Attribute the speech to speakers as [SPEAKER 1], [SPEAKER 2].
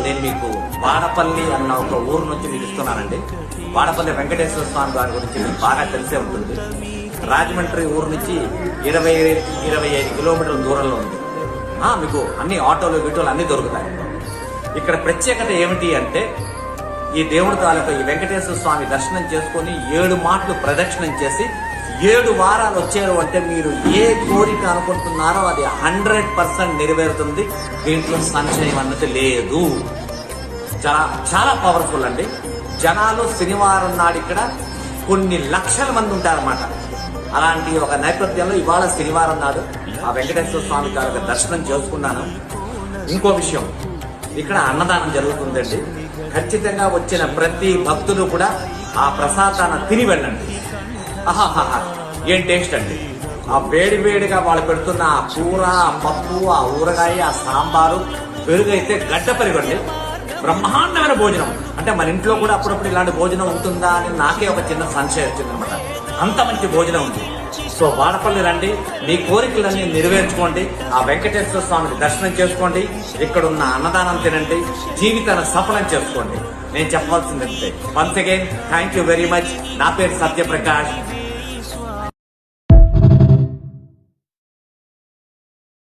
[SPEAKER 1] నేను మీకు వాడపల్లి అన్న ఒక ఊరు నుంచి మీకు ఇస్తున్నానండి. వాడపల్లి వెంకటేశ్వర స్వామి వారి గురించి మీకు బాగా తెలిసే ఉంటుంది. రాజమండ్రి ఊరు నుంచి 20-25 కిలోమీటర్ల దూరంలో ఉంది. మీకు అన్ని ఆటోలు వీటోలు అన్ని దొరుకుతాయి. ఇక్కడ ప్రత్యేకత ఏమిటి అంటే ఈ దేవుడి తాలూకా ఈ వెంకటేశ్వర స్వామి దర్శనం చేసుకుని 7 మాటలు ప్రదక్షిణం చేసి 7 వారాలు వచ్చారు అంటే మీరు ఏ కోరిక అనుకుంటున్నారో అది 100% నెరవేరుతుంది. దీంట్లో సంశయం అన్నది లేదు. చాలా పవర్ఫుల్ అండి. జనాలు శనివారం నాడు ఇక్కడ కొన్ని లక్షల మంది ఉంటారన్నమాట. అలాంటి ఒక నేపథ్యంలో ఇవాళ శనివారం నాడు ఆ వెంకటేశ్వర స్వామి తాలూకా దర్శనం చేసుకున్నాను. ఇంకో విషయం, ఇక్కడ అన్నదానం జరుగుతుందండి. ఖచ్చితంగా వచ్చిన ప్రతి భక్తులు కూడా ఆ ప్రసాదాన్ని తిని వెళ్ళండి. ఏం టేస్ట్ అండి! ఆ వేడిగా వాళ్ళు పెడుతున్న ఆ కూర, ఆ పప్పు, ఆ ఊరగాయ, ఆ సాంబారు, పెరుగు అయితే గడ్డ పెరుగండి. బ్రహ్మాండమైన భోజనం. అంటే మన ఇంట్లో కూడా అప్పుడప్పుడు ఇలాంటి భోజనం ఉంటుందా అని నాకే ఒక చిన్న సంశయం వచ్చిందనమాట. అంత మంచి భోజనం ఉంది. సో వాడపల్లి రండి, మీ కోరికలన్నీ నెరవేర్చుకోండి, ఆ వెంకటేశ్వర స్వామిని దర్శనం చేసుకోండి, ఇక్కడున్న అన్నదానం తినండి, జీవితాన్ని సఫలం చేసుకోండి. నేను చెప్పాల్సిందంటే once again thank you very much. నా పేరు సత్యప్రకాష్.